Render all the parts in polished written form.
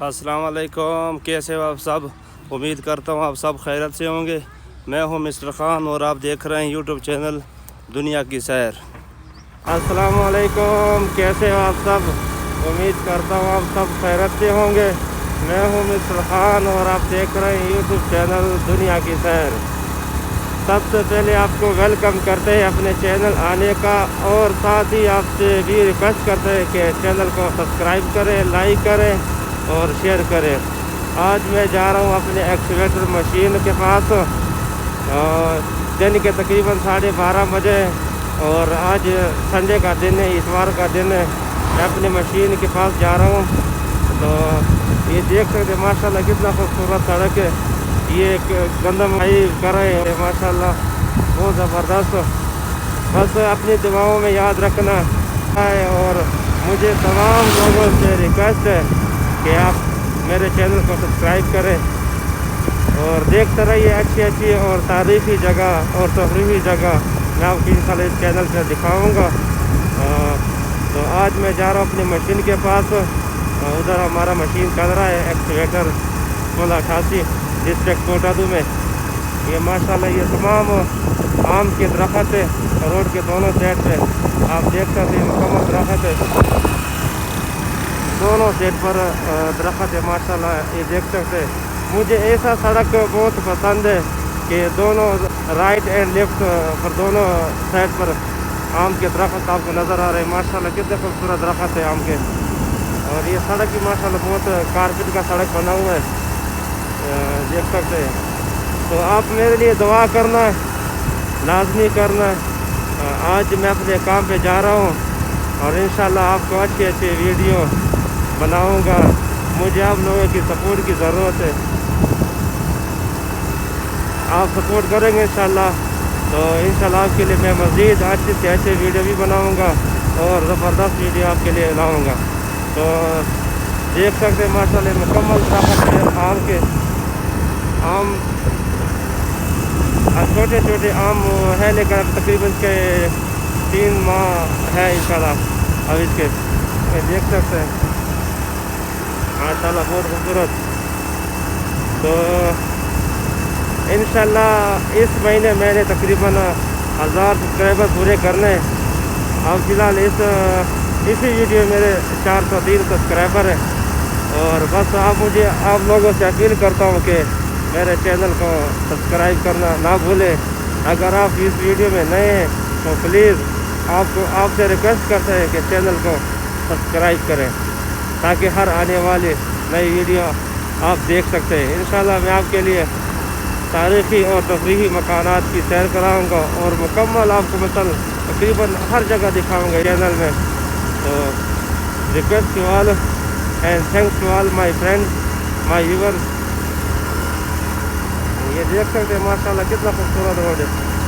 अस्सलाम वालेकुम, कैसे हो आप सब। उम्मीद करता हूँ आप सब खैरियत से होंगे। मैं हूँ मिस्टर ख़ान और आप देख रहे हैं यूट्यूब चैनल दुनिया की सैर। अस्सलाम वालेकुम, कैसे हो आप सब। उम्मीद करता हूँ आप सब खैरियत से होंगे। मैं हूँ मिस्टर ख़ान और आप देख रहे हैं यूट्यूब चैनल दुनिया की सैर। सबसे पहले आपको वेलकम करते हैं अपने चैनल आने का, और साथ ही आपसे भी रिक्वेस्ट करते हैं कि चैनल को सब्सक्राइब करें, लाइक करें और शेयर करें। आज मैं जा रहा हूँ अपने एक्सीवेटर मशीन के पास, दिन के तकरीबन 12:30 बजे, और आज संडे का दिन है, इतवार का दिन है। मैं अपनी मशीन के पास जा रहा हूँ। तो ये देख सकते माशाल्लाह कितना खूबसूरत सड़क है। ये एक गंदम कर रहे हैं माशाल्लाह, बहुत ज़बरदस्त। बस अपनी दुआओं में याद रखना है, और मुझे तमाम लोगों से रिक्वेस्ट है कि आप मेरे चैनल को सब्सक्राइब करें और देखते रहिए अच्छी और तारीख़ी जगह और तफरीही जगह मैं आपको इंशाल्लाह इस चैनल पर दिखाऊंगा। तो आज मैं जा रहा हूँ अपनी मशीन के पास। उधर हमारा मशीन चल रहा है, एक्सीवेटर 1688 डिस्ट्रिक्ट कोटादू में। ये माशाल्लाह ये तमाम आम के दरख्त है रोड के दोनों साइड पे, आप देख सकते हैं मुकम्मल दरख्त है, दोनों साइड पर दरख्त है माशाल्लाह, ये देख सकते हैं। मुझे ऐसा सड़क बहुत पसंद है कि दोनों राइट एंड लेफ्ट पर दोनों साइड पर आम के दरख्त आपको नज़र आ रहे हैं। माशाल्लाह कितने खूबसूरत दरख्त है आम के, और ये सड़क भी माशाल्लाह बहुत कारपेट का सड़क बना हुआ है, देख सकते हैं। तो आप मेरे लिए दुआ करना, लाजमी करना। आज मैं अपने काम पे जा रहा हूँ और इंशाल्लाह आपको अच्छे वीडियो बनाऊंगा। मुझे आप लोगों की सपोर्ट की ज़रूरत है, आप सपोर्ट करेंगे इंशाल्लाह, तो इंशाल्लाह आपके लिए मैं मज़ीद अच्छे से अच्छे वीडियो भी बनाऊंगा और ज़बरदस्त वीडियो आपके लिए लाऊंगा। तो देख सकते हैं माशाल्लाह मुकम्मल दरख्त है आम के, आम छोटे आम है, लेकिन अब तकरीबन के 3 माह है इंशाल्लाह अब इसके, देख सकते हैं माशाल्लाह बहुत खूबसूरत। तो इंशाल्लाह इस महीने मैंने तकरीबन 1000 सब्सक्राइबर पूरे करने। अब फ़िलहाल इसी वीडियो मेरे 403 सब्सक्राइबर हैं, और बस आप लोगों से अपील करता हूँ कि मेरे चैनल को सब्सक्राइब करना ना भूलें। अगर आप इस वीडियो में नए हैं तो प्लीज़ आपसे रिक्वेस्ट करते हैं कि चैनल को सब्सक्राइब करें, ताकि हर आने वाली नई वीडियो आप देख सकते हैं। इंशाल्लाह मैं आपके लिए तारीख़ी और तफरीही मकानात की सैर कराऊंगा और मुकम्मल आपको मतलब तकरीबन हर जगह दिखाऊंगा चैनल में। तो request to all and thanks to all my friends, my viewers. ये देख सकते हैं माशाल्लाह कितना खूबसूरत रोड है,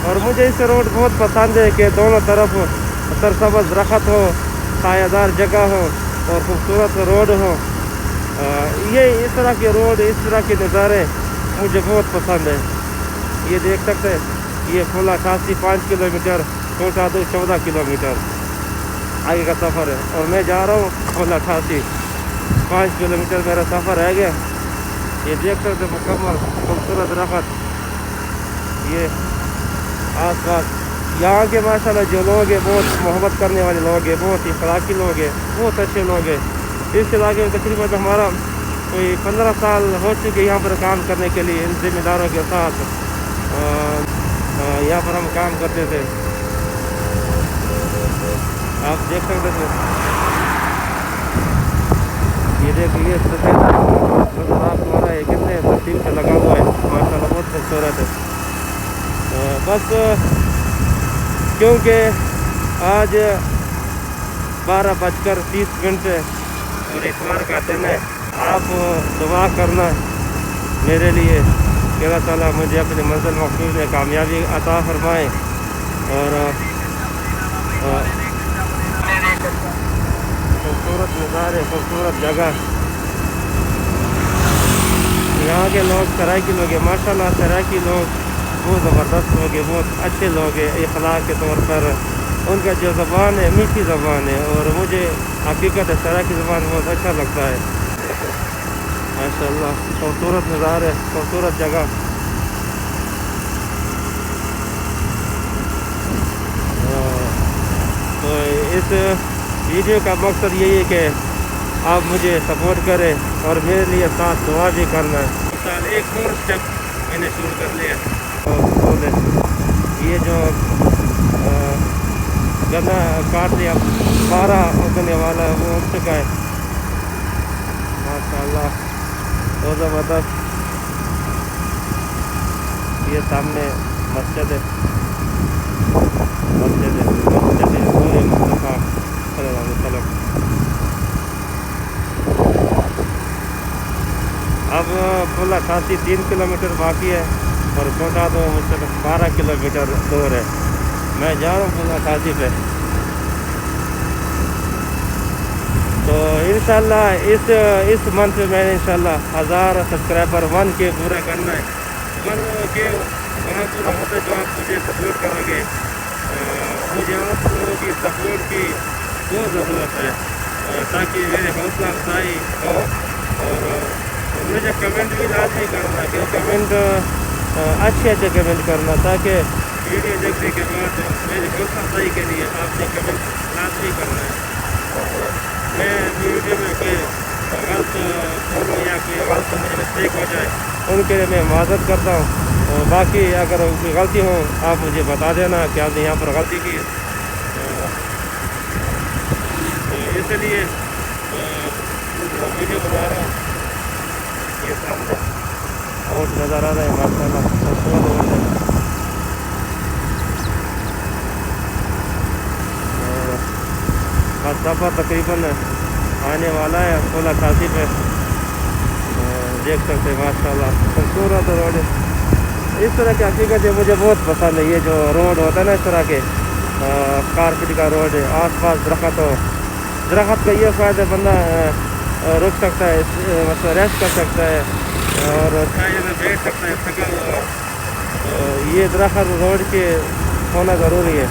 और मुझे इस रोड बहुत पसंद है कि दोनों तरफ सरसब्ज़ दरख्त हो, सायादार जगह हो और खूबसूरत रोड हो। ये इस तरह के रोड, इस तरह के नज़ारे मुझे बहुत पसंद है। ये देख सकते हैं, ये 1688 5 किलोमीटर, कोटादू 14 किलोमीटर आगे का सफ़र है, और मैं जा रहा हूँ 1688 5 किलोमीटर मेरा सफ़र रह गया। ये देख सकते मुकम्मल खूबसूरत दरख्त, ये आसपास यहाँ के माशाल्लाह जो लोग हैं बहुत मोहब्बत करने वाले लोग हैं, बहुत इखलाकी लोग हैं, बहुत अच्छे लोग हैं। इस इलाके में तकरीबन हमारा कोई 15 साल हो चुके यहाँ पर काम करने के लिए, इन ज़िम्मेदारों के साथ यहाँ पर हम काम करते थे। आप देख सकते थे, ये देखिए सफ़ेद हमारा है, कितने तरतीब से लगा हुआ है माशाल्लाह, बहुत खूबसूरत है। बस क्योंकि आज 12:30 और इतवार का दिन है, आप दुआ करना मेरे लिए कि अल्लाह ताला मुझे अपनी मंजिल मक़सूद में कामयाबी अता फरमाए। और खूबसूरत नज़ारे, खूबसूरत जगह, यहाँ के लोग सराइकी लोग हैं माशाल्लाह, सराइकी लोग बहुत ज़बरदस्त लोग हैं, बहुत अच्छे लोग हैं इखलाक के तौर पर। उनका जो ज़बान है मीठी ज़बान है, और मुझे हकीकत है सराइकी ज़बान बहुत अच्छा लगता है। ماشاءاللہ خوبصورت نظارے، خوبصورت جگہ. تو اس ویڈیو کا مقصد یہی ہے کہ آپ مجھے سپورٹ کریں اور میرے لیے ساتھ دعا بھی کرنا ہے. مثال ایک اور اسٹیپ میں نے شروع کر لیا. یہ جو گنا کاٹ لیا، پارا اگنے والا ہے، وہ اگ چکا ہے ماشاءاللہ. بہت زبردست. یہ سامنے مسجد ہے، مسجد نور مصطفیٰ صلی اللہ علیہ وسلم. اب پل اٹھاسی 3 کلومیٹر باقی ہے اور پہنچا دو مجھ سے 12 کلومیٹر دور ہے. میں جا رہا ہوں پل اٹھاسی پہ. تو انشاءاللہ اس منتھ میں نے انشاءاللہ 1000 سبسکرائبر 1K پورا کرنا ہے. 1K وہاں پورا ہوتا ہے جو آپ مجھے سپورٹ کرو گے. مجھے آپ لوگوں کی سپورٹ کی بہت ضرورت ہے تاکہ میرے حوصلہ افزائی ہو. اور مجھے کمنٹ بھی لازمی کرنا کہ کمنٹ اچھے کمنٹ کرنا تاکہ ویڈیو دیکھنے کے بعد میری حوصلہ افزائی کے لیے آپ نے کمنٹ لازمی کرنا ہے. میں ویڈیو میں کوئی غلط بولوں یا کوئی غلط مجھے مسٹیک ہو جائے ان کے لیے میں معذرت کرتا ہوں. باقی اگر کوئی غلطی ہو آپ مجھے بتا دینا کہ آپ نے یہاں پر غلطی کی. تو اس لیے ویڈیو بنا رہا ہوں. یہ سامنے روڈ نظر آ رہا ہے ماشاءاللہ خوبصورت روڈ ہے. بس سفر تقریباً آنے والا ہے پل اٹھاسی پہ. دیکھ سکتے ہیں ماشاءاللہ خوبصورت روڈ ہے. اس طرح کی حقیقت ہے مجھے بہت پسند ہے. یہ جو روڈ ہوتا ہے نا اس طرح کے کارپیٹ کا روڈ ہے، آس پاس درخت ہو. درخت کا یہ فائدہ بندہ رک سکتا ہے، مثلا ریسٹ کر سکتا ہے اور چھائے میں بیٹھ سکتا ہے تھکا ہوا. یہ درخت روڈ کے ہونا ضروری ہے.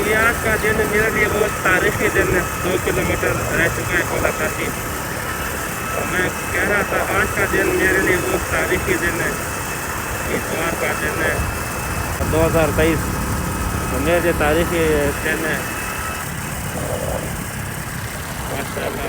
یہ آج کا دن میرے لیے بہت تاریخی دن ہے. 2 کلومیٹر رہ چکا ہے پل اٹھاسی. میں کہہ رہا تھا آج کا دن میرے لیے بہت تاریخی دن ہے. اتوار کا دن ہے 2023. میرے لیے تاریخی دن ہے ماشاءاللہ.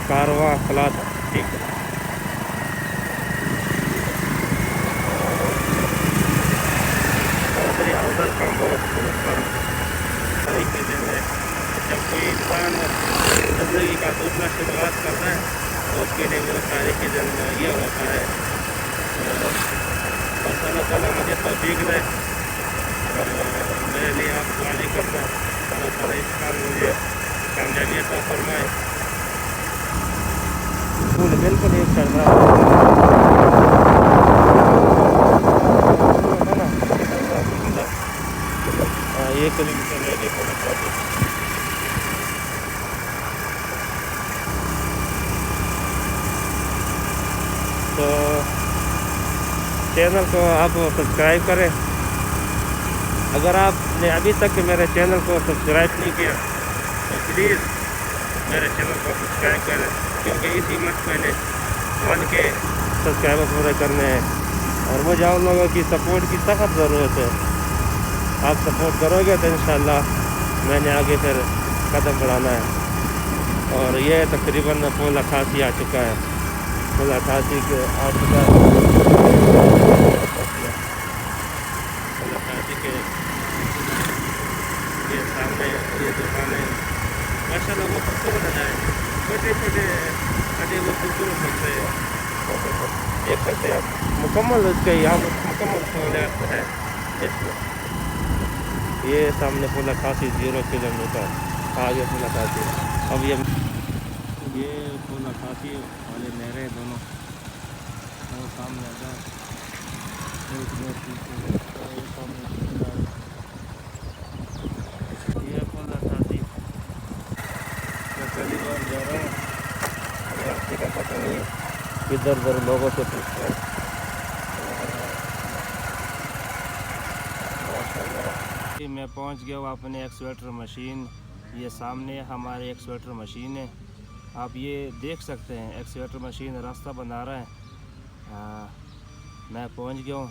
کارواں کلاس جب کوئی انسان زندگی کا دوسرا شروعات کرتا ہے تو اس کے لیے وہ تاریخی دن یہ ہوتا ہے. بس اللہ تعالیٰ مجھے توفیق دے. میرے لیے آپ دعا نہیں کرنا، اللہ تعالیٰ اس کام مجھے کامیابی عطا فرمائے. بالکل ایک چل رہا ہے 1 کلومیٹر لے کے. تو چینل کو آپ سبسکرائب کریں. اگر آپ نے ابھی تک میرے چینل کو سبسکرائب نہیں کیا تو پلیز میرے چینل کو سبسکرائب کریں کیونکہ اسی منتھ میں نے 1K سبسکرائبر پورے کرنے ہیں اور مجھے آپ لوگوں کی سپورٹ کی سخت ضرورت ہے. آپ سپورٹ کرو گے تو انشاءاللہ میں نے آگے پھر قدم بڑھانا ہے. اور یہ تقریباً پل اٹھاسی آ چکا ہے. پل اٹھاسی کے آ چکا ہے. پل اٹھاسی کے یہ سامنے یہ دکانیں ماشاءاللہ وہ خوبصورت ہے. چھوٹے چھوٹے اڈے وہ خوبصورت ہوتے ہیں. دیکھ سکتے ہیں آپ مکمل اس کے یہاں پر مکمل سہولیات ہے اس میں. یہ سامنے پل اٹھاسی 0 کلومیٹر آگے پل اٹھاسی. اب یہ پل اٹھاسی والے نہریں دونوں وہ سامنے آ جائیں. یہ فل 88 میں پہلی بار جا رہا ہوں، راستے کا پتہ نہیں ہے۔ ادھر ادھر لوگوں سے پوچھتے ہیں۔ میں پہنچ گیا ہوں اپنے ایکسویٹر مشین، یہ سامنے ہمارے ایکسویٹر مشین ہے، آپ یہ دیکھ سکتے ہیں ایکسویٹر مشین راستہ بنا رہا ہے۔ میں پہنچ گیا ہوں